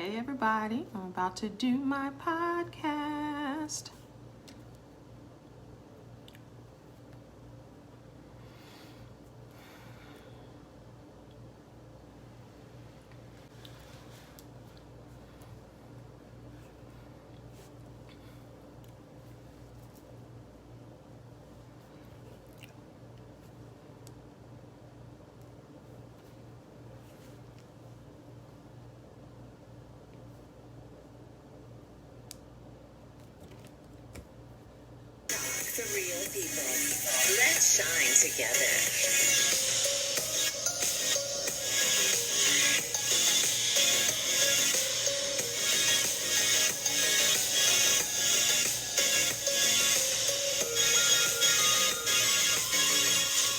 Hey everybody, I'm about to do my podcast. The real people. Let's shine together.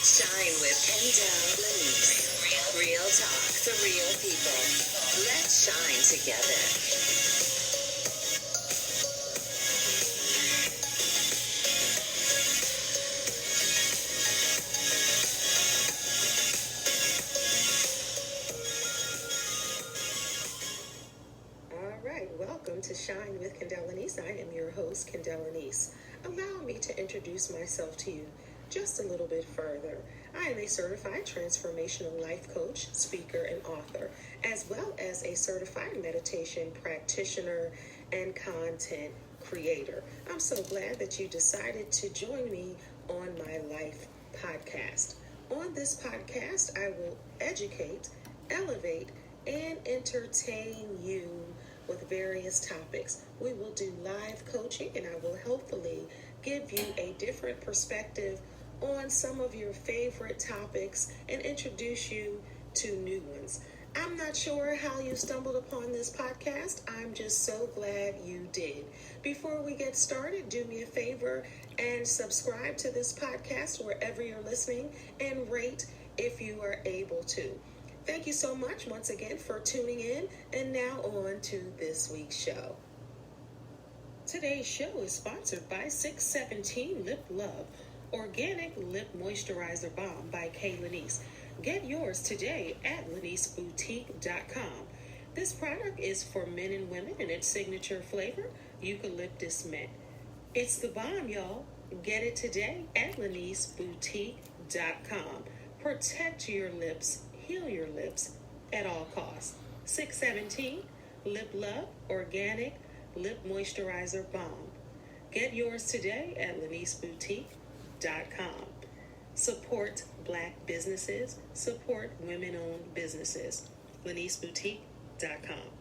Shine with Kendéll Lenice. Real talk, the real people. Let's shine together. Welcome to Shine with Kendéll Lenice. I am your host, Kendell Lenice. Allow me to introduce myself to you just a little bit further. I am a certified transformational life coach, speaker, and author, as well as a certified meditation practitioner and content creator. I'm so glad that you decided to join me on my life podcast. On this podcast, I will educate, elevate, and entertain you with various topics. We will do live coaching, and I will hopefully give you a different perspective on some of your favorite topics and introduce you to new ones. I'm not sure how you stumbled upon this podcast. I'm just so glad you did. Before we get started, do me a favor and subscribe to this podcast wherever you're listening, and rate if you are able to. Thank you so much once again for tuning in, and now on to this week's show. Today's show is sponsored by 617 Lip Love, Organic Lip Moisturizer Balm by Kendéll Lenice. Get yours today at LeniceBoutique.com. This product is for men and women, and its signature flavor, Eucalyptus Mint. It's the bomb, y'all. Get it today at LeniceBoutique.com. Protect your lips. Heal your lips at all costs. 617 Lip Love Organic Lip Moisturizer Balm. Get yours today at LeniceBoutique.com. Support Black businesses. Support women-owned businesses. LeniceBoutique.com.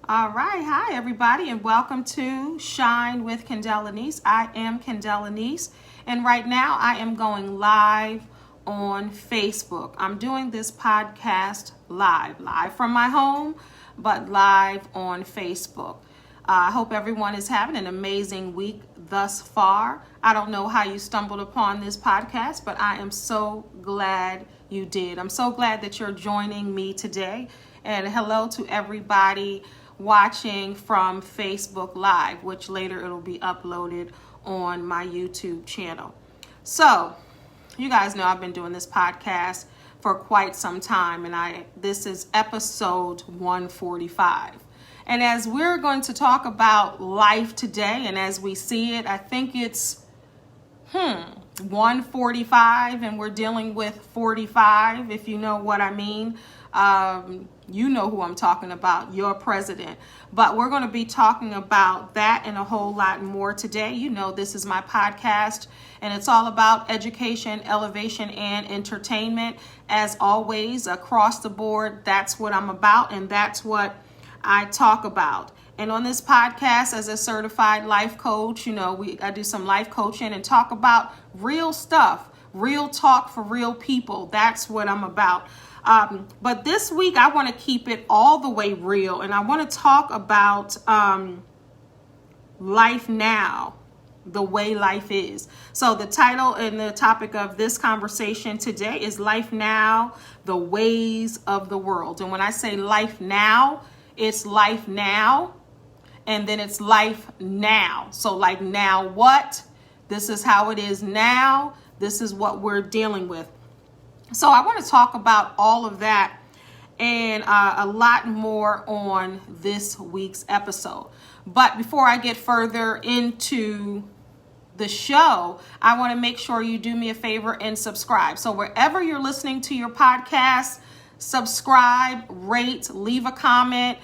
All right, hi everybody, and welcome to Shine with Kendell Lenice. I am Kendell Lenice, and right now I am going live on Facebook. I'm doing this podcast live from my home, but live on Facebook. I hope everyone is having an amazing week thus far. I don't know how you stumbled upon this podcast, but I am so glad you did. I'm so glad that you're joining me today, and hello to everybody watching from Facebook Live, which later it'll be uploaded on my YouTube channel. So, you guys know I've been doing this podcast for quite some time, and this is episode 145. And as we're going to talk about life today, and as we see it, I think it's 145, and we're dealing with 45, if you know what I mean. You know who I'm talking about, your president. But we're going to be talking about that and a whole lot more today. You know, this is my podcast, and it's all about education, elevation, and entertainment. As always, across the board, that's what I'm about, and that's what I talk about. And on this podcast, as a certified life coach, you know, I do some life coaching and talk about real stuff, real talk for real people. That's what I'm about. But this week, I want to keep it all the way real, and I want to talk about life now, the way life is. So the title and the topic of this conversation today is Life Now, the Ways of the World. And when I say life now, it's life now, and then it's life now. So like now what? This is how it is now. This is what we're dealing with. So I want to talk about all of that and a lot more on this week's episode. But before I get further into the show, I want to make sure you do me a favor and subscribe. So wherever you're listening to your podcast, subscribe, rate, leave a comment,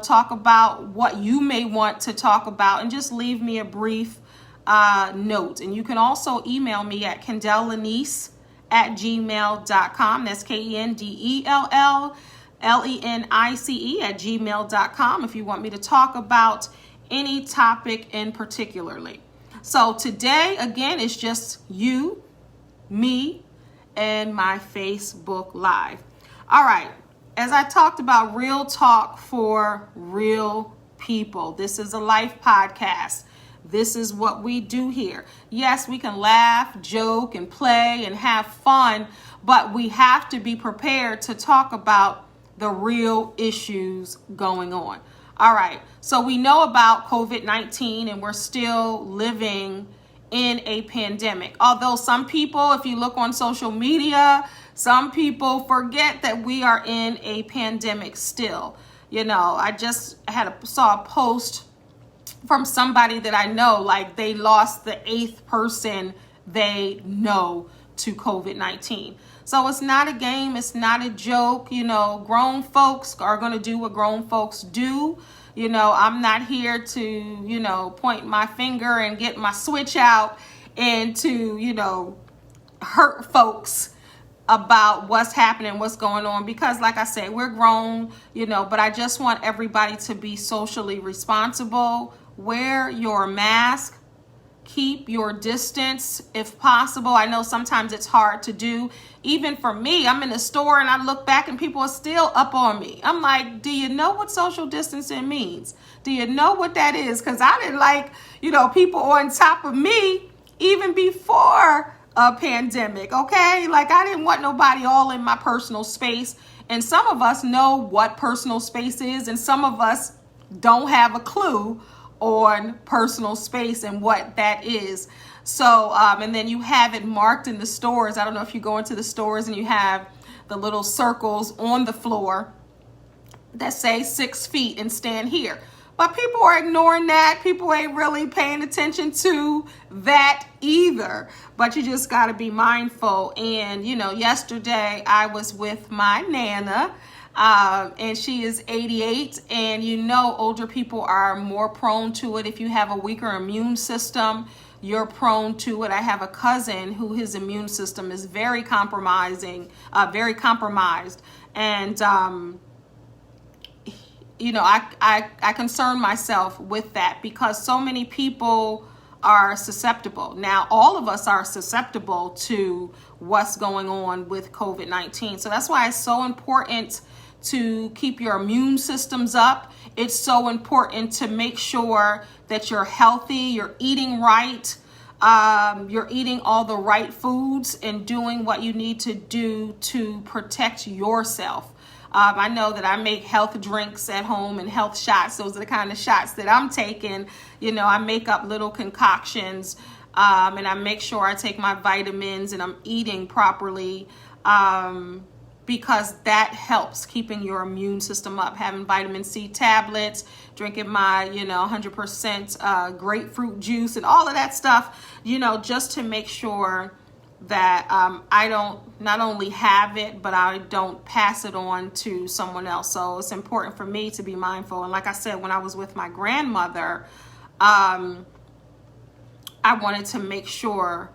talk about what you may want to talk about, and just leave me a brief note. And you can also email me at KendellLenice@gmail.com. That's KendellLenice@gmail.com if you want me to talk about any topic in particularly. So today, again, it's just you, me, and my Facebook Live. All right, as I talked about, real talk for real people. This is a life podcast. This is what we do here. Yes, we can laugh, joke, and play and have fun, but we have to be prepared to talk about the real issues going on. All right, so we know about COVID-19 and we're still living in a pandemic. Although some people, if you look on social media, some people forget that we are in a pandemic still. I just saw a post from somebody that I know, like they lost the 8th person they know to COVID-19. So it's not a game. It's not a joke. Grown folks are going to do what grown folks do. I'm not here to, point my finger and get my switch out and to, hurt folks about what's happening, what's going on, because like I said, we're grown, but I just want everybody to be socially responsible. Wear your mask. Keep your distance if possible. I know sometimes it's hard to do. Even for me, I'm in the store and I look back and people are still up on me. I'm like, do you know what social distancing means? Do you know what that is? Because I didn't like, people on top of me even before a pandemic, okay? Like I didn't want nobody all in my personal space. And some of us know what personal space is, and some of us don't have a clue on personal space and what that is. So, and then you have it marked in the stores. I don't know if you go into the stores and you have the little circles on the floor that say 6 feet and stand here. But people are ignoring that. People ain't really paying attention to that either. But you just got to be mindful. And, yesterday I was with my Nana, and she is 88, and older people are more prone to it. If you have a weaker immune system, you're prone to it. I have a cousin who his immune system is very compromised, and I concern myself with that because so many people are susceptible. Now, all of us are susceptible to what's going on with COVID-19. So that's why it's so important to keep your immune systems up. It's so important to make sure that you're healthy, you're eating right, you're eating all the right foods and doing what you need to do to protect yourself. I know that I make health drinks at home and health shots. Those are the kind of shots that I'm taking. I make up little concoctions, and I make sure I take my vitamins and I'm eating properly. Because that helps keeping your immune system up. Having vitamin C tablets, drinking my, 100% grapefruit juice and all of that stuff, just to make sure that I don't not only have it, but I don't pass it on to someone else. So it's important for me to be mindful. And like I said, when I was with my grandmother, I wanted to make sure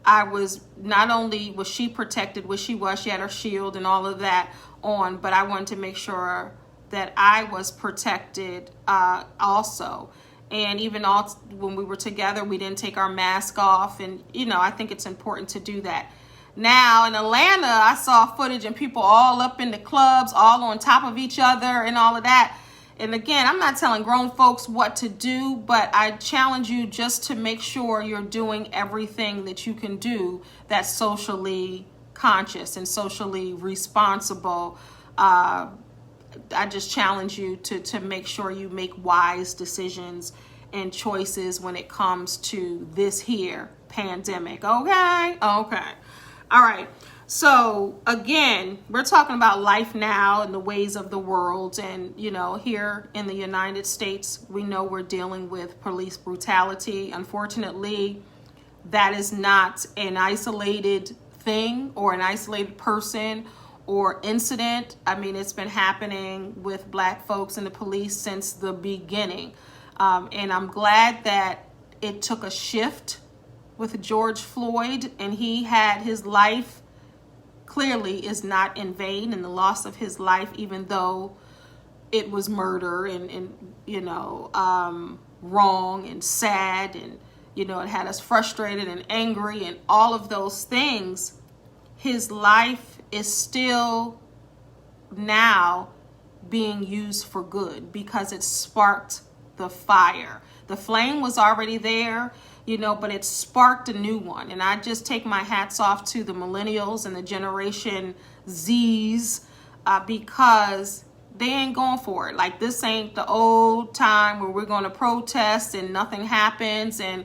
I was, not only was she protected, she had her shield and all of that on, but I wanted to make sure that I was protected also. And even when we were together, we didn't take our mask off. And, I think it's important to do that. Now in Atlanta, I saw footage and people all up in the clubs, all on top of each other and all of that. And again, I'm not telling grown folks what to do, but I challenge you just to make sure you're doing everything that you can do that's socially conscious and socially responsible. I just challenge you to make sure you make wise decisions and choices when it comes to this here pandemic. Okay. All right. So again, we're talking about life now and the ways of the world. And, you know, here in the United States, we know we're dealing with police brutality. Unfortunately, that is not an isolated thing or an isolated person or incident. I mean, it's been happening with Black folks and the police since the beginning. And I'm glad that it took a shift with George Floyd, and he had his life clearly is not in vain, and the loss of his life, even though it was murder and you know, wrong and sad, and, you know, it had us frustrated and angry and all of those things, his life is still now being used for good because it sparked the fire. The flame was already there, you know, but it sparked a new one. And I just take my hats off to the millennials and the Generation Zs because they ain't going for it. Like, this ain't the old time where we're going to protest and nothing happens, and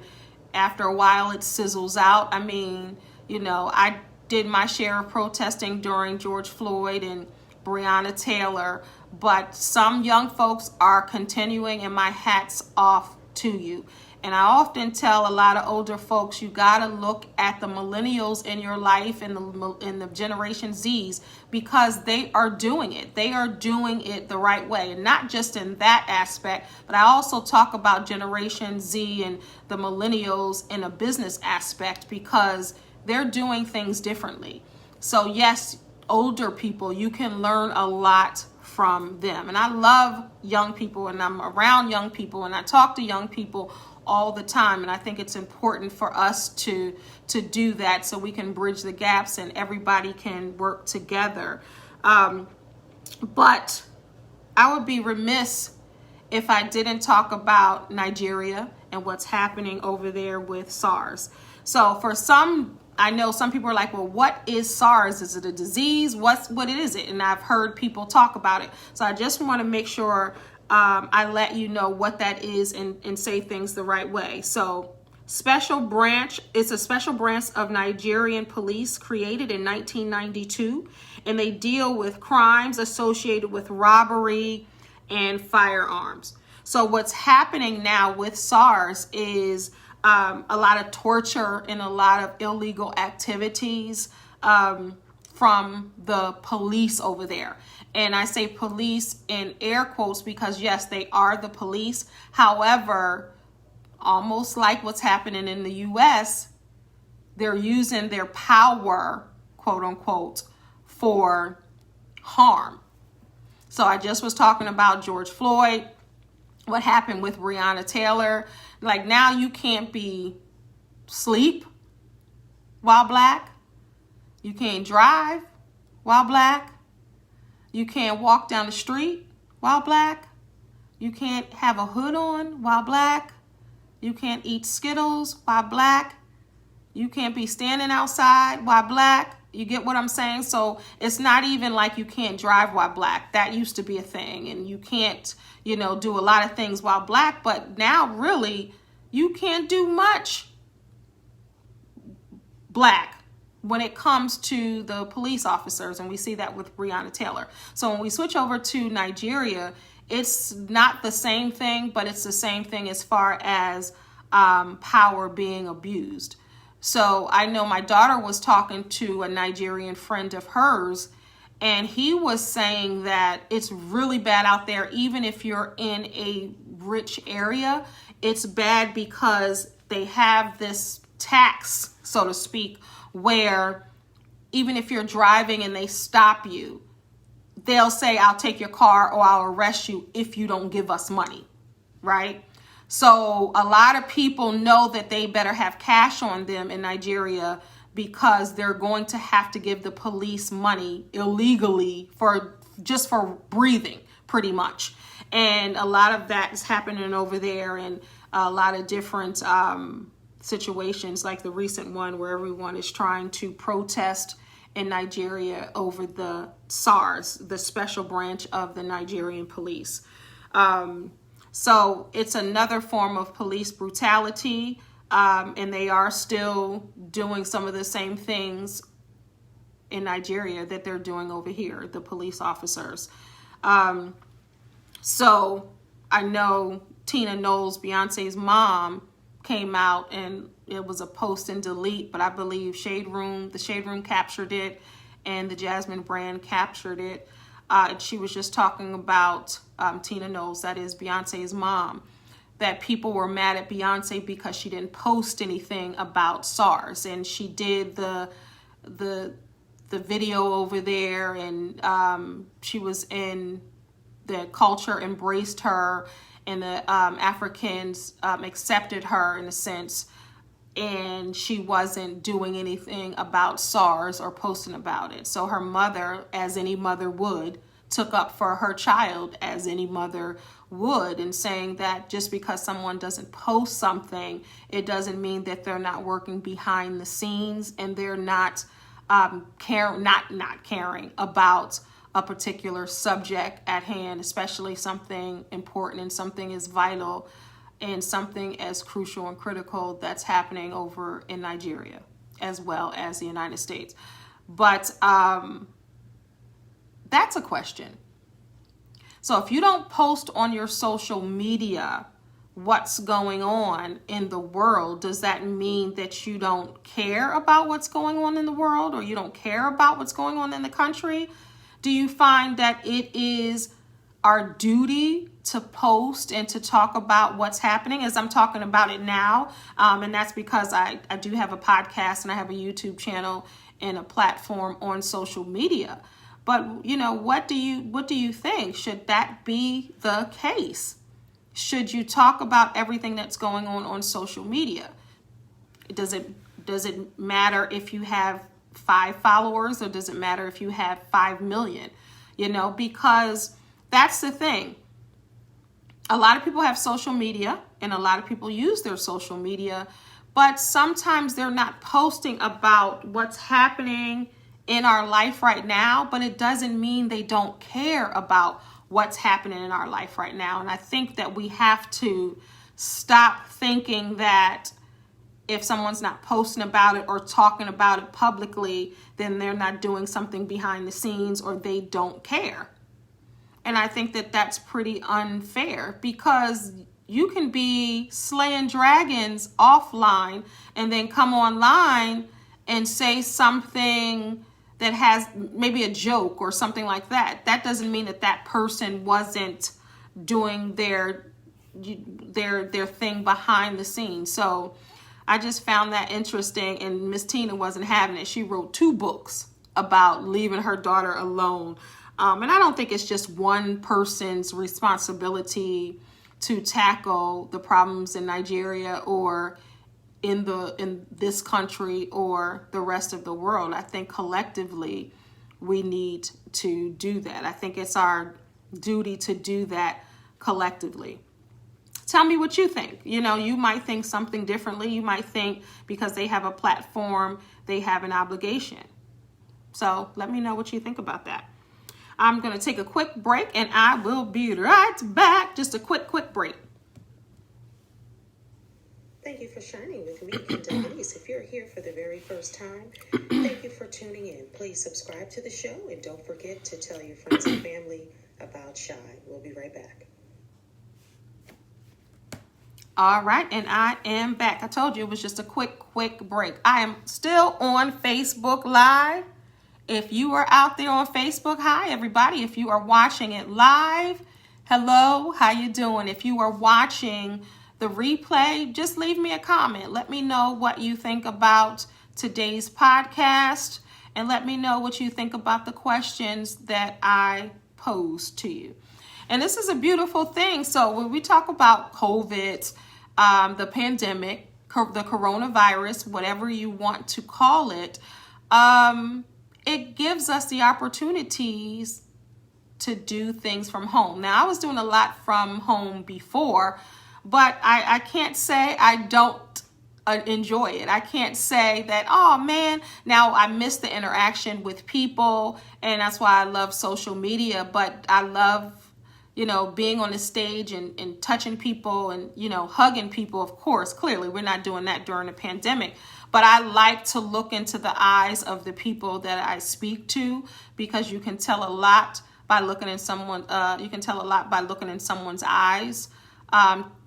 after a while it sizzles out. I mean, you know, I did my share of protesting during George Floyd and Breonna Taylor, but some young folks are continuing, and my hat's off to you. And I often tell a lot of older folks, you got to look at the millennials in your life and the Generation Zs, because they are doing it. They are doing it the right way. And not just in that aspect, but I also talk about Generation Z and the millennials in a business aspect, because they're doing things differently. So yes, older people, you can learn a lot from them. And I love young people, and I'm around young people, and I talk to young people all the time. And I think it's important for us to do that so we can bridge the gaps and everybody can work together. But I would be remiss if I didn't talk about Nigeria and what's happening over there with SARS. So for some, I know some people are like, well, what is SARS? Is it a disease? What is it? And I've heard people talk about it. So I just want to make sure I let you know what that is and say things the right way. So it's a special branch of Nigerian police created in 1992, and they deal with crimes associated with robbery and firearms. So what's happening now with SARS is a lot of torture and a lot of illegal activities from the police over there. And I say police in air quotes because, yes, they are the police. However, almost like what's happening in the U.S., they're using their power, quote unquote, for harm. So I just was talking about George Floyd, what happened with Breonna Taylor. Like, now you can't be sleep while Black. You can't drive while Black. You can't walk down the street while Black. You can't have a hood on while Black. You can't eat Skittles while Black. You can't be standing outside while Black. You get what I'm saying? So it's not even like you can't drive while Black. That used to be a thing. And you can't, you know, do a lot of things while Black. But now really, you can't do much Black when it comes to the police officers. And we see that with Breonna Taylor. So when we switch over to Nigeria, it's not the same thing, but it's the same thing as far as power being abused. So I know my daughter was talking to a Nigerian friend of hers, and he was saying that it's really bad out there. Even if you're in a rich area, it's bad because they have this tax, so to speak, where even if you're driving and they stop you, they'll say, I'll take your car or I'll arrest you if you don't give us money, right? So a lot of people know that they better have cash on them in Nigeria because they're going to have to give the police money illegally for breathing, pretty much. And a lot of that is happening over there, and a lot of different situations, like the recent one where everyone is trying to protest in Nigeria over the SARS, the special branch of the Nigerian police. So it's another form of police brutality, and they are still doing some of the same things in Nigeria that they're doing over here, the police officers. So I know Tina Knowles, Beyonce's mom, came out and it was a post and delete, but I believe the Shade Room captured it and the Jasmine brand captured it. She was just talking about Tina Knowles, that is Beyonce's mom, that people were mad at Beyonce because she didn't post anything about SARS, and she did the video over there, and she was in the culture, embraced her, and the Africans accepted her in a sense, and she wasn't doing anything about SARS or posting about it. So her mother, as any mother would, took up for her child as any mother would, and saying that just because someone doesn't post something, it doesn't mean that they're not working behind the scenes and they're not caring about a particular subject at hand, especially something important and something as vital and something as crucial and critical that's happening over in Nigeria as well as the United States. But that's a question. So if you don't post on your social media what's going on in the world, does that mean that you don't care about what's going on in the world, or you don't care about what's going on in the country? Do you find that it is our duty to post and to talk about what's happening, as I'm talking about it now? And that's because I do have a podcast and I have a YouTube channel and a platform on social media. But, you know, what do you think? Should that be the case? Should you talk about everything that's going on social media? Does it matter if you have 5 followers, or does it matter if you have 5 million? You know, because that's the thing. A lot of people have social media and a lot of people use their social media, but sometimes they're not posting about what's happening in our life right now, but it doesn't mean they don't care about what's happening in our life right now. And I think that we have to stop thinking that if someone's not posting about it or talking about it publicly, then they're not doing something behind the scenes or they don't care. And I think that that's pretty unfair, because you can be slaying dragons offline and then come online and say something that has maybe a joke or something like that. That doesn't mean that that person wasn't doing their thing behind the scenes. So I just found that interesting, and Miss Tina wasn't having it. She wrote 2 books about leaving her daughter alone. And I don't think it's just one person's responsibility to tackle the problems in Nigeria or in this country or the rest of the world. I think collectively we need to do that. I think it's our duty to do that collectively. Tell me what you think. You know, you might think something differently. You might think because they have a platform, they have an obligation. So let me know what you think about that. I'm going to take a quick break and I will be right back. Just a quick break. Thank you for shining with me, Kendell Lenice. If you're here for the very first time, thank you for tuning in. Please subscribe to the show and don't forget to tell your friends and family about Shine. We'll be right back. All right, and I am back. I told you it was just a quick break. I am still on Facebook Live. If you are out there on Facebook, hi everybody. If you are watching it live, hello, how you doing? If you are watching the replay, just leave me a comment. Let me know what you think about today's podcast, and let me know what you think about the questions that I posed to you. And this is a beautiful thing. So when we talk about COVID, the pandemic, the coronavirus, whatever you want to call it, it gives us the opportunities to do things from home. Now, I was doing a lot from home before, but I can't say I don't enjoy it. I can't say that, oh man, now I miss the interaction with people, and that's why I love social media. But I love, you know, being on the stage and touching people and, you know, hugging people. Of course, clearly we're not doing that during the pandemic, But I like to look into the eyes of the people that I speak to, because you can tell a lot by looking in someone's eyes.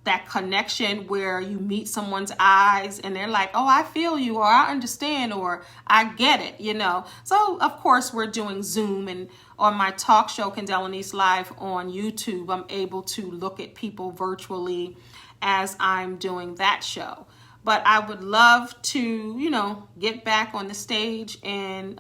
That connection where you meet someone's eyes and they're like, oh, I feel you, or I understand, or I get it, you know. So of course we're doing Zoom, and on my talk show, Kendéll Lenice-LIVE on YouTube, I'm able to look at people virtually as I'm doing that show. But I would love to, you know, get back on the stage and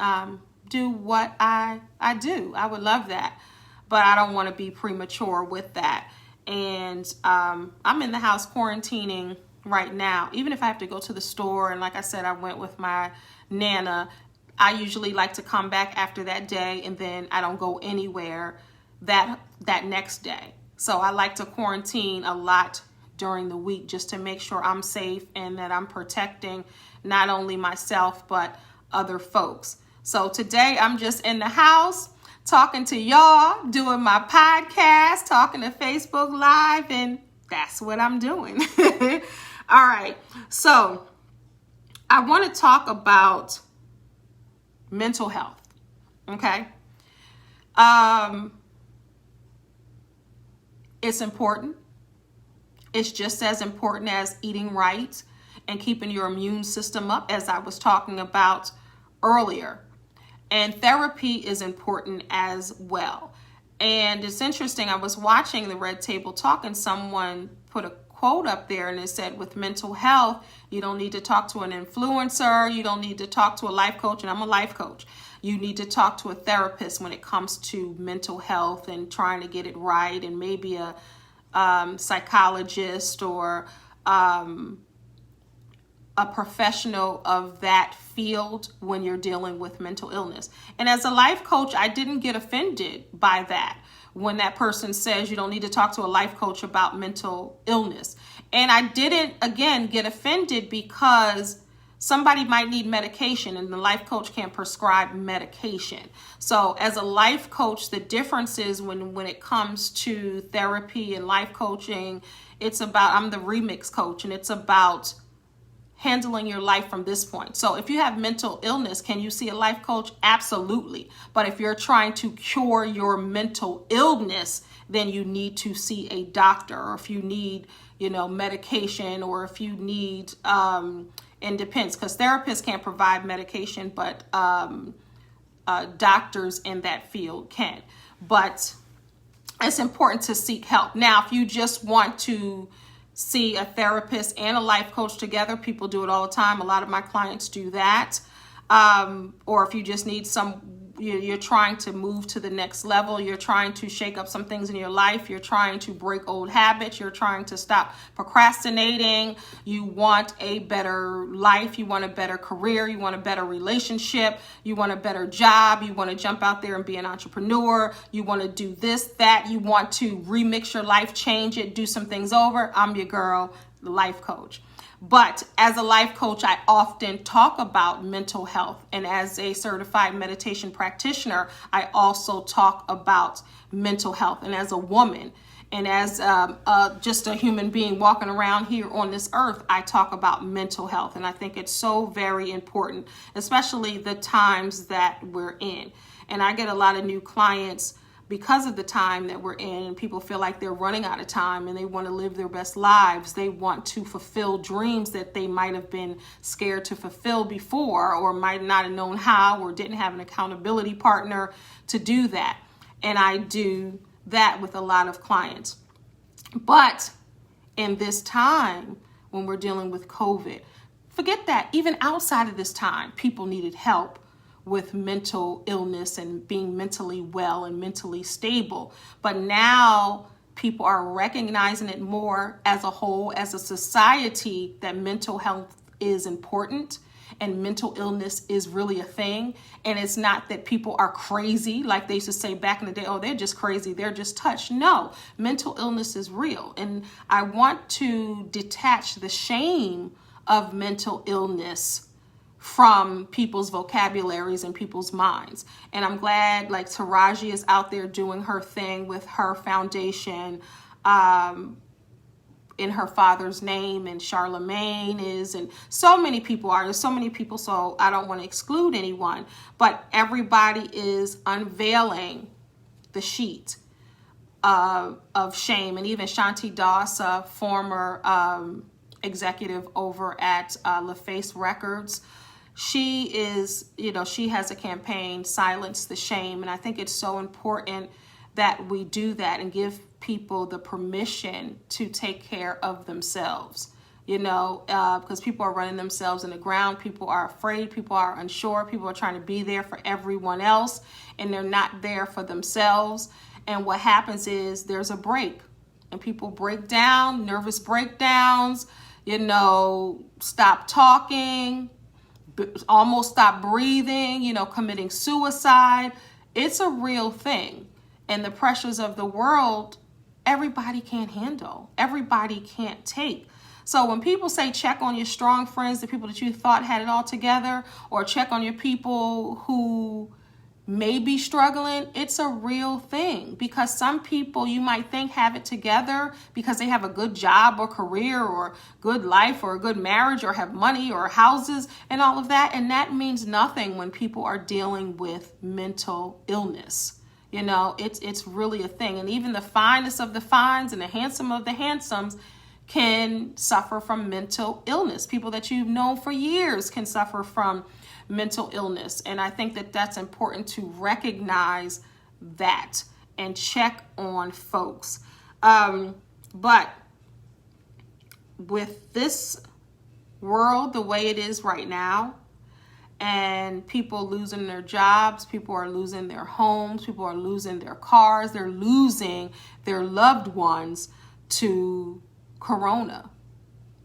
do what I do. I would love that, but I don't want to be premature with that. And I'm in the house quarantining right now. Even if I have to go to the store, and like I said, I went with my Nana, I usually like to come back after that day, and then I don't go anywhere that next day. So I like to quarantine a lot during the week, just to make sure I'm safe and that I'm protecting not only myself but other folks. So today I'm just in the house talking to y'all, doing my podcast, talking to Facebook Live, and that's what I'm doing. All right, so I want to talk about mental health, okay? It's important. It's just as important as eating right and keeping your immune system up, as I was talking about earlier. And therapy is important as well. And it's interesting, I was watching the Red Table Talk, and someone put a quote up there, and it said, with mental health, you don't need to talk to an influencer, you don't need to talk to a life coach, and I'm a life coach. You need to talk to a therapist when it comes to mental health and trying to get it right, and maybe a psychologist or a professional of that field when you're dealing with mental illness. And as a life coach, I didn't get offended by that when that person says you don't need to talk to a life coach about mental illness. And I didn't, again, get offended because somebody might need medication and the life coach can't prescribe medication. So as a life coach, the difference is when it comes to therapy and life coaching, it's about, I'm the remix coach, and it's about handling your life from this point. So if you have mental illness, can you see a life coach? Absolutely. But if you're trying to cure your mental illness, then you need to see a doctor, or if you need, you know, medication, or if you need, and depends, because therapists can't provide medication, but doctors in that field can. But it's important to seek help. Now, if you just want to see a therapist and a life coach together, people do it all the time. A lot of my clients do that. Or if you just need you're trying to move to the next level, you're trying to shake up some things in your life, you're trying to break old habits, you're trying to stop procrastinating, you want a better life, you want a better career, you want a better relationship, you want a better job, you want to jump out there and be an entrepreneur, you want to do this, that, you want to remix your life, change it, do some things over, I'm your girl, the life coach. But as a life coach, I often talk about mental health. And as a certified meditation practitioner, I also talk about mental health. And as a woman, and as just a human being walking around here on this earth, I talk about mental health. And I think it's so very important, especially the times that we're in. And I get a lot of new clients because of the time that we're in, and people feel like they're running out of time and they want to live their best lives. They want to fulfill dreams that they might have been scared to fulfill before, or might not have known how, or didn't have an accountability partner to do that. And I do that with a lot of clients. But in this time, when we're dealing with COVID, forget that. Even outside of this time, people needed help with mental illness and being mentally well and mentally stable. But now people are recognizing it more as a whole, as a society, that mental health is important and mental illness is really a thing. And it's not that people are crazy, like they used to say back in the day, oh, they're just crazy, they're just touched. No, mental illness is real. And I want to detach the shame of mental illness from people's vocabularies and people's minds. And I'm glad, like, Taraji is out there doing her thing with her foundation, in her father's name, and Charlemagne is, and so many people are. There's so many people, so I don't want to exclude anyone, but everybody is unveiling the sheet of shame. And even Shanti Das, a former executive over at LaFace Records, she is, she has a campaign, Silence the Shame. And I think it's so important that we do that and give people the permission to take care of themselves, because people are running themselves in the ground. People are afraid. People are unsure. People are trying to be there for everyone else, and they're not there for themselves. And what happens is there's a break, and people break down, nervous breakdowns, stop talking, almost stop breathing, committing suicide. It's a real thing. And the pressures of the world, everybody can't handle. Everybody can't take. So when people say check on your strong friends, the people that you thought had it all together, or check on your people who may be struggling, it's a real thing, because some people you might think have it together because they have a good job or career or good life or a good marriage or have money or houses and all of that. And that means nothing when people are dealing with mental illness. It's really a thing. And even the finest of the fines and the handsome of the handsomes can suffer from mental illness. People that you've known for years can suffer from mental illness. And I think that that's important to recognize that and check on folks. But with this world the way it is right now, and people losing their jobs, people are losing their homes, people are losing their cars, they're losing their loved ones to Corona,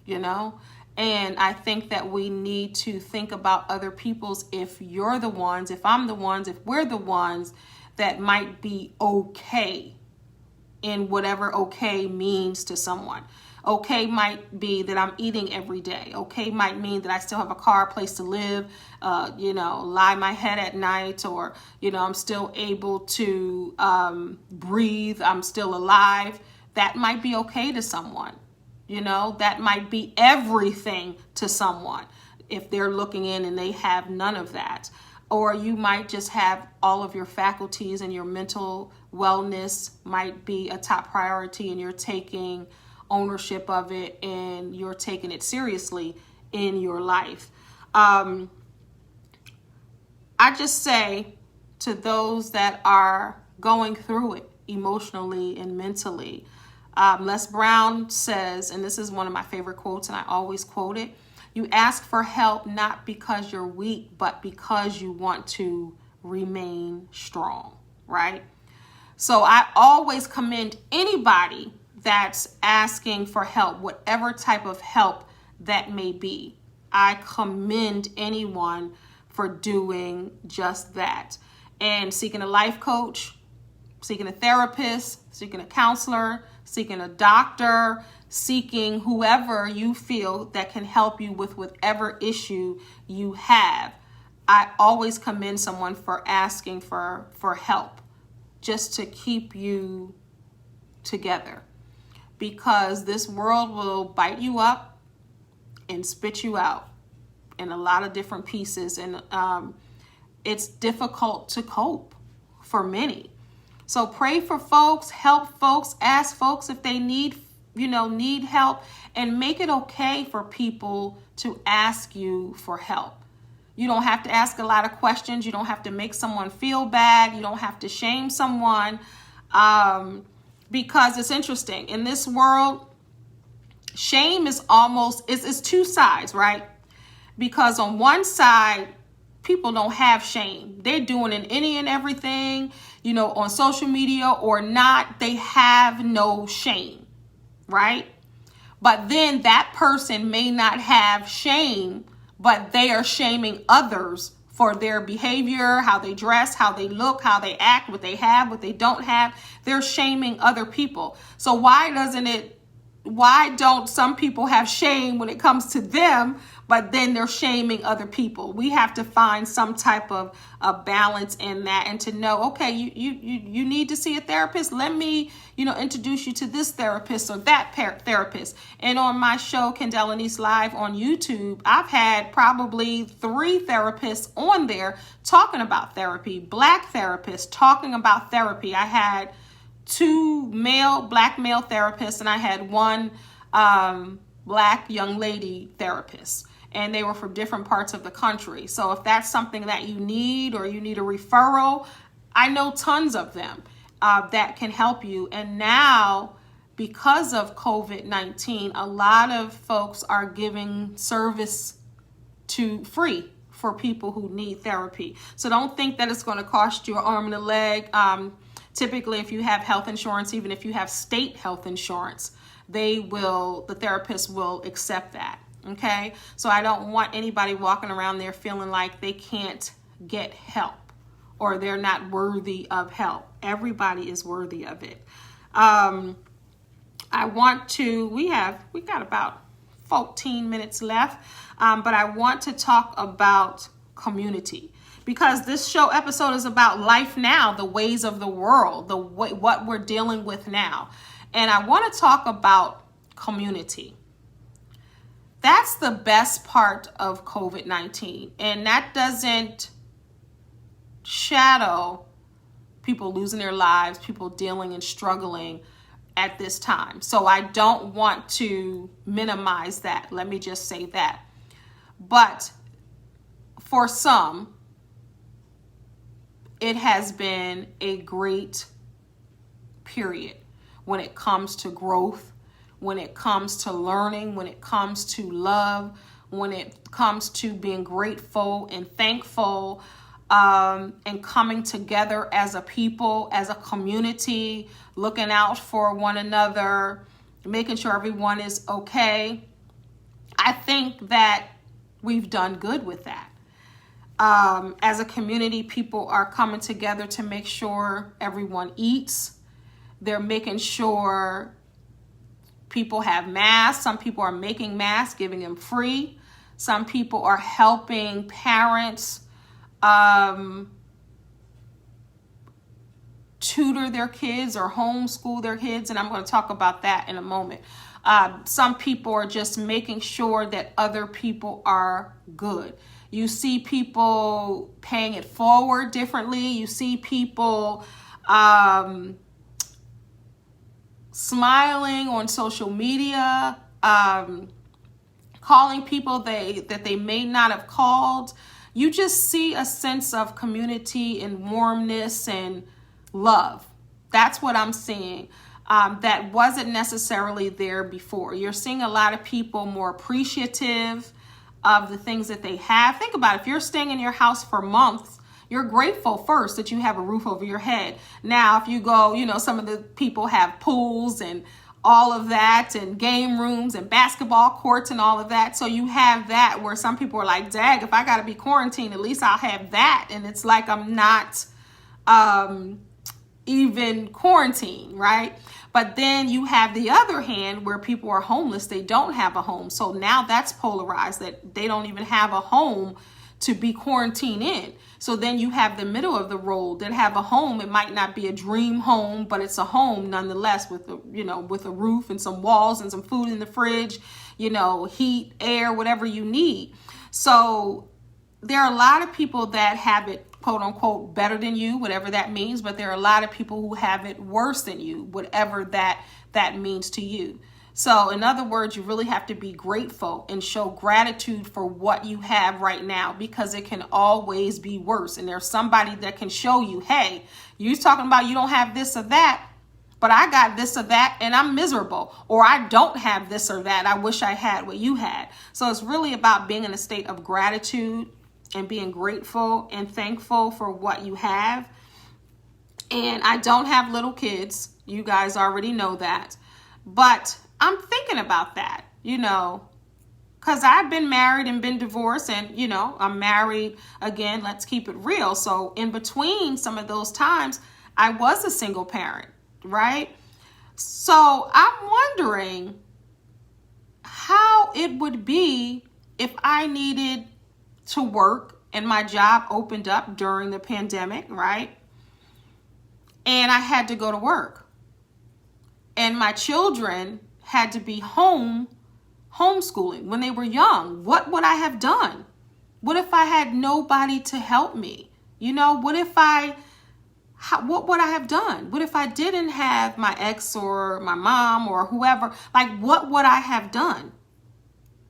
And I think that we need to think about other people's, if you're the ones, if I'm the ones, if we're the ones that might be okay in whatever okay means to someone. Okay might be that I'm eating every day. Okay might mean that I still have a car, a place to live, lie my head at night, or, I'm still able to breathe. I'm still alive. That might be okay to someone. That might be everything to someone if they're looking in and they have none of that. Or you might just have all of your faculties, and your mental wellness might be a top priority, and you're taking ownership of it and you're taking it seriously in your life. I just say to those that are going through it emotionally and mentally, Les Brown says, and this is one of my favorite quotes and I always quote it, you ask for help not because you're weak, but because you want to remain strong, right? So I always commend anybody that's asking for help, whatever type of help that may be. I commend anyone for doing just that. And seeking a life coach, seeking a therapist, seeking a counselor, seeking a doctor, seeking whoever you feel that can help you with whatever issue you have. I always commend someone for asking for help, just to keep you together. Because this world will bite you up and spit you out in a lot of different pieces. And it's difficult to cope for many. So pray for folks, help folks, ask folks if they need help, and make it okay for people to ask you for help. You don't have to ask a lot of questions. You don't have to make someone feel bad. You don't have to shame someone. Because it's interesting. In this world, shame is it's two sides, right? Because on one side, people don't have shame. They're doing any and everything, on social media or not, they have no shame, right? But then that person may not have shame, but they are shaming others for their behavior, how they dress, how they look, how they act, what they have, what they don't have. They're shaming other people. So why don't some people have shame when it comes to them, but then they're shaming other people. We have to find some type of a balance in that, and to know, okay, you need to see a therapist. Let me, introduce you to this therapist or that therapist. And on my show, Kendéll Lenice-LIVE on YouTube, I've had probably 3 therapists on there talking about therapy, Black therapists talking about therapy. I had 2 Black male therapists, and I had 1 Black young lady therapist, and they were from different parts of the country. So if that's something that you need, or you need a referral, I know tons of them that can help you. And now, because of COVID-19, a lot of folks are giving service free for people who need therapy. So don't think that it's going to cost you an arm and a leg. Typically, if you have health insurance, even if you have state health insurance, the therapist will accept that. Okay. So I don't want anybody walking around there feeling like they can't get help or they're not worthy of help. Everybody is worthy of it. We got about 14 minutes left, but I want to talk about community, because this show episode is about life now, the ways of the world, what we're dealing with now. And I want to talk about community. That's the best part of COVID-19. And that doesn't shadow people losing their lives, people dealing and struggling at this time. So I don't want to minimize that. Let me just say that. But for some, it has been a great period when it comes to growth, when it comes to learning, when it comes to love, when it comes to being grateful and thankful, and coming together as a people, as a community, looking out for one another, making sure everyone is okay. I think that we've done good with that. As a community, people are coming together to make sure everyone eats. They're making sure people have masks. Some people are making masks, giving them free. Some people are helping parents tutor their kids or homeschool their kids. And I'm going to talk about that in a moment. Some people are just making sure that other people are good. You see people paying it forward differently. You see people smiling on social media, calling people that they may not have called. You just see a sense of community and warmness and love. That's what I'm seeing. That wasn't necessarily there before. You're seeing a lot of people more appreciative of the things that they have. Think about it. If you're staying in your house for months, you're grateful first that you have a roof over your head. Now, if you go, some of the people have pools and all of that, and game rooms and basketball courts and all of that. So you have that where some people are like, dag, if I got to be quarantined, at least I'll have that. And it's like I'm not even quarantined, right? But then you have the other hand where people are homeless. They don't have a home. So now that's polarized, that they don't even have a home to be quarantined in. So then you have the middle of the road that have a home. It might not be a dream home, but it's a home nonetheless, with a roof and some walls and some food in the fridge, heat, air, whatever you need. So there are a lot of people that have it, quote unquote, better than you, whatever that means. But there are a lot of people who have it worse than you, whatever that means to you. So in other words, you really have to be grateful and show gratitude for what you have right now, because it can always be worse. And there's somebody that can show you, hey, you're talking about you don't have this or that, but I got this or that and I'm miserable. Or I don't have this or that. I wish I had what you had. So it's really about being in a state of gratitude and being grateful and thankful for what you have. And I don't have little kids. You guys already know that. But I'm thinking about that, because I've been married and been divorced, and, I'm married again. Let's keep it real. So in between some of those times, I was a single parent, right? So I'm wondering how it would be if I needed to work and my job opened up during the pandemic, right? And I had to go to work and my children had to be homeschooling when they were young, what would I have done? What if I had nobody to help me? What would I have done? What if I didn't have my ex or my mom or whoever? Like, what would I have done?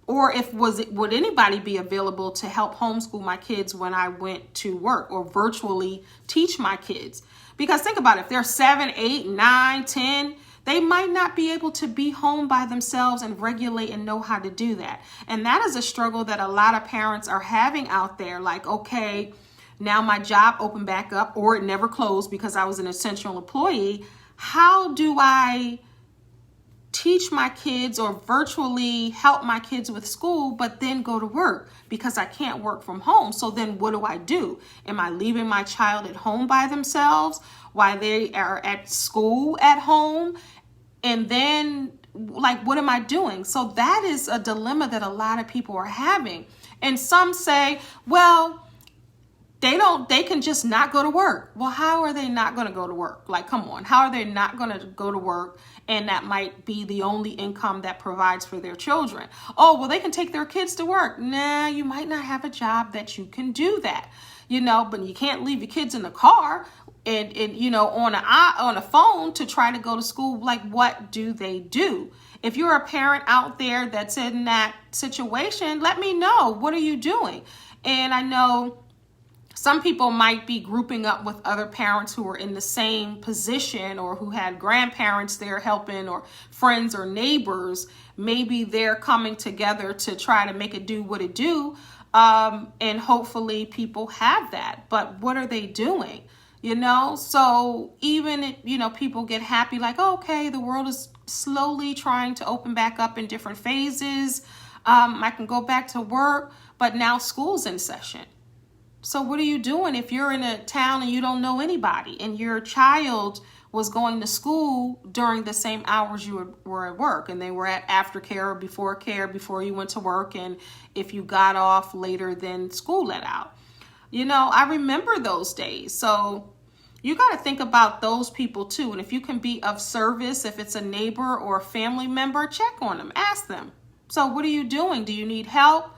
Or would anybody be available to help homeschool my kids when I went to work or virtually teach my kids? Because think about it, if they're 7, 8, 9, 10, they might not be able to be home by themselves and regulate and know how to do that. And that is a struggle that a lot of parents are having out there. Like, okay, now my job opened back up or it never closed because I was an essential employee. How do I teach my kids or virtually help my kids with school, but then go to work because I can't work from home? So then what do? Am I leaving my child at home by themselves while they are at school at home? And then, like, what am I doing? So that is a dilemma that a lot of people are having. And some say, well, they can just not go to work. Well, how are they not going to go to work? Like, come on, how are they not going to go to work? And that might be the only income that provides for their children. Oh, well, they can take their kids to work. Nah, you might not have a job that you can do that, but you can't leave your kids in the car and on a phone to try to go to school. Like, what do they do? If you're a parent out there that's in that situation, let me know. What are you doing? And I know some people might be grouping up with other parents who are in the same position or who had grandparents there helping or friends or neighbors. Maybe they're coming together to try to make it do what it do. And hopefully people have that. But what are they doing? So even, people get happy like, oh, okay, the world is slowly trying to open back up in different phases. I can go back to work, but now school's in session. So what are you doing if you're in a town and you don't know anybody and your child was going to school during the same hours you were at work and they were at aftercare or before you went to work, and if you got off later than school let out? I remember those days. So you got to think about those people too. And if you can be of service, if it's a neighbor or a family member, check on them, ask them. So what are you doing? Do you need help?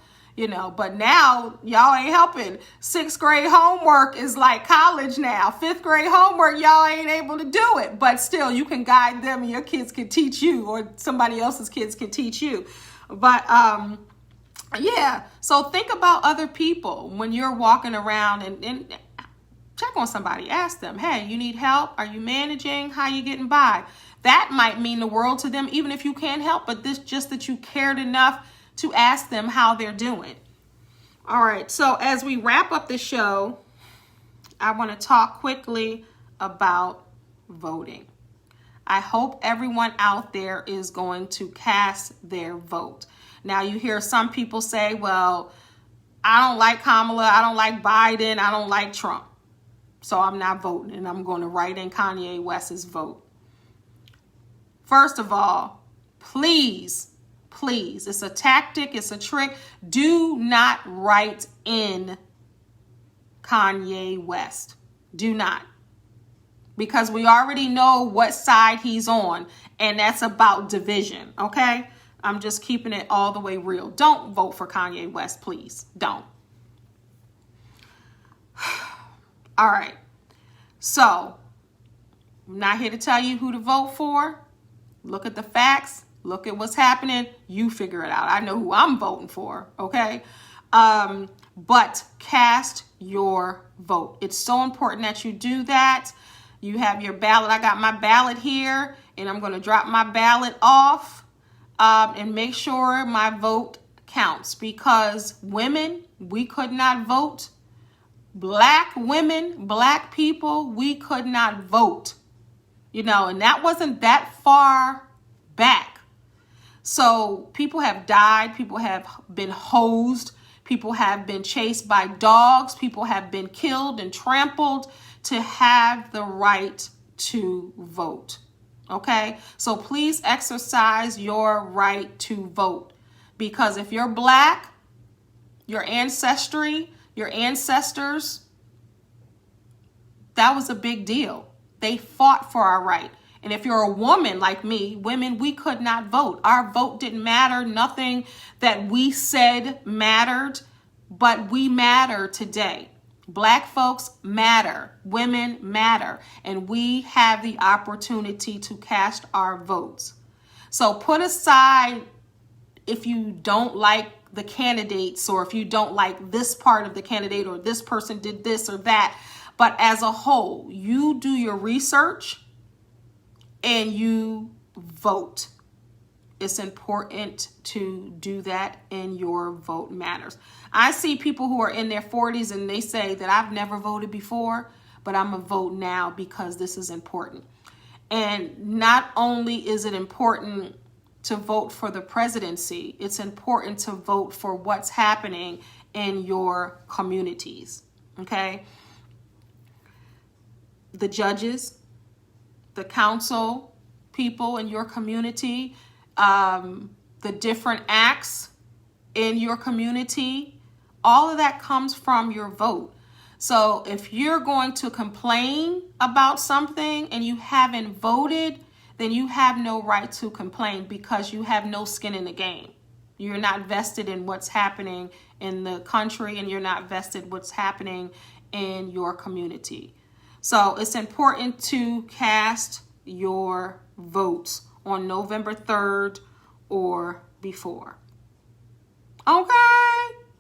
But now y'all ain't helping. 6th grade homework is like college now. 5th grade homework, y'all ain't able to do it. But still, you can guide them and your kids can teach you, or somebody else's kids can teach you. But yeah, so think about other people when you're walking around and check on somebody. Ask them, hey, you need help? Are you managing? How you getting by? That might mean the world to them, even if you can't help, but just that you cared enough to ask them how they're doing. All right, so as we wrap up the show, I want to talk quickly about voting. I hope everyone out there is going to cast their vote. Now, you hear some people say, well, I don't like Kamala, I don't like Biden, I don't like Trump, so I'm not voting, and I'm going to write in Kanye West's vote. First of all, please, it's a tactic, it's a trick. Do not write in Kanye West. Do not. Because we already know what side he's on, and that's about division, okay? I'm just keeping it all the way real. Don't vote for Kanye West, please. Don't. All right. So, I'm not here to tell you who to vote for. Look at the facts. Look at what's happening. You figure it out. I know who I'm voting for, okay? But cast your vote. It's so important that you do that. You have your ballot. I got my ballot here, and I'm going to drop my ballot off and make sure my vote counts, because women, we could not vote. Black women, black people, we could not vote. And that wasn't that far back. So people have died, people have been hosed, people have been chased by dogs, people have been killed and trampled to have the right to vote. Okay? So please exercise your right to vote, because if you're black, your ancestry, your ancestors, that was a big deal. They fought for our right. And if you're a woman like me, women, we could not vote. Our vote didn't matter. Nothing that we said mattered, but we matter today. Black folks matter. Women matter. And we have the opportunity to cast our votes. So put aside if you don't like the candidates, or if you don't like this part of the candidate, or this person did this or that. But as a whole, you do your research and you vote. It's important to do that, and your vote matters. I see people who are in their 40s and they say that I've never voted before, but I'm going to vote now because this is important. And not only is it important to vote for the presidency, it's important to vote for what's happening in your communities. Okay? The judges, the council people in your community, the different acts in your community, all of that comes from your vote. So if you're going to complain about something and you haven't voted, then you have no right to complain, because you have no skin in the game. You're not vested in what's happening in the country, and you're not vested what's happening in your community. So it's important to cast your votes on November 3rd or before.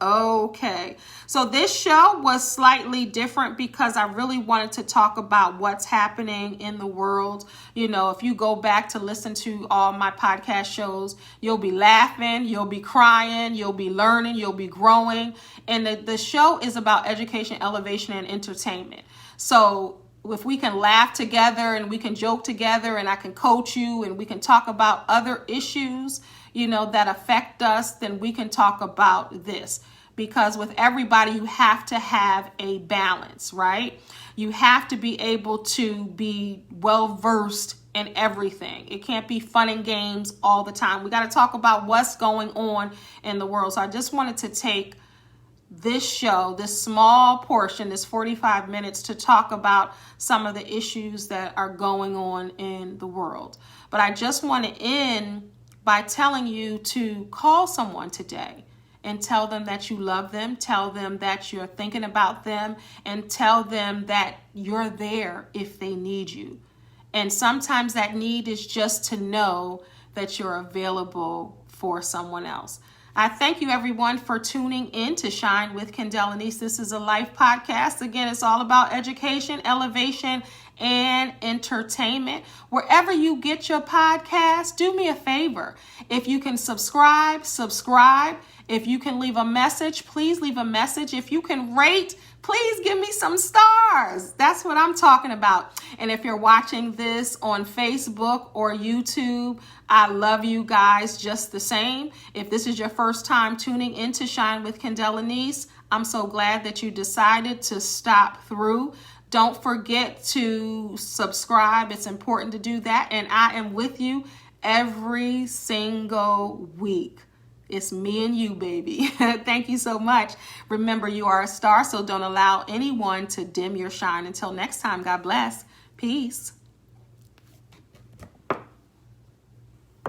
Okay. So this show was slightly different because I really wanted to talk about what's happening in the world. You know, if you go back to listen to all my podcast shows, you'll be laughing, you'll be crying, you'll be learning, you'll be growing. And the show is about education, elevation, and entertainment. So if we can laugh together and we can joke together, and I can coach you and we can talk about other issues, you know, that affect us, then we can talk about this. Because with everybody, you have to have a balance, right? You have to be able to be well versed in everything. It can't be fun and games all the time. We got to talk about what's going on in the world. So I just wanted to take this show, this small portion, this 45 minutes, to talk about some of the issues that are going on in the world. But I just want to end by telling you to call someone today and tell them that you love them, tell them that you're thinking about them, and tell them that you're there if they need you. And sometimes that need is just to know that you're available for someone else. I thank you, everyone, for tuning in to Shine with Kendell Lenice. This is a life podcast. Again, it's all about education, elevation, and entertainment. Wherever you get your podcast, do me a favor. If you can subscribe. If you can leave a message, please leave a message. If you can rate, please give me some stars. That's what I'm talking about. And if you're watching this on Facebook or YouTube, I love you guys just the same. If this is your first time tuning into Shine with Kendell Lenice, I'm so glad that you decided to stop through. Don't forget to subscribe. It's important to do that. And I am with you every single week. It's me and you, baby. Thank you so much. Remember, you are a star, so don't allow anyone to dim your shine. Until next time, God bless. Peace.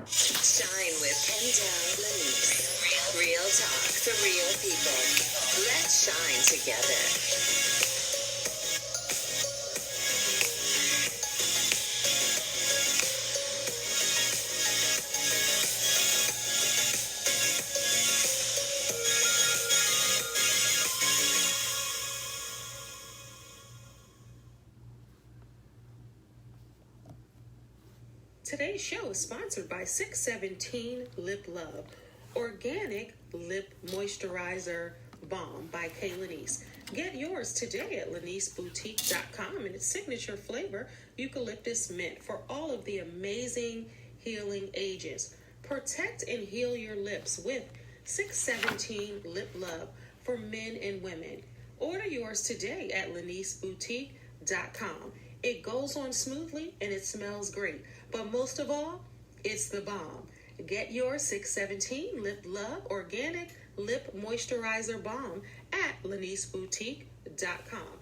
Shine with Kendéll Lenice. Real talk for real people. Let's shine together. Today's show is sponsored by 617 Lip Love, Organic Lip Moisturizer Balm by Kendéll Lenice. Get yours today at LeniceBoutique.com, and its signature flavor, eucalyptus mint, for all of the amazing healing agents. Protect and heal your lips with 617 Lip Love for men and women. Order yours today at LeniceBoutique.com. It goes on smoothly and it smells great. But most of all, it's the bomb. Get your 617 Lip Love Organic Lip Moisturizer Balm at LeniceBoutique.com.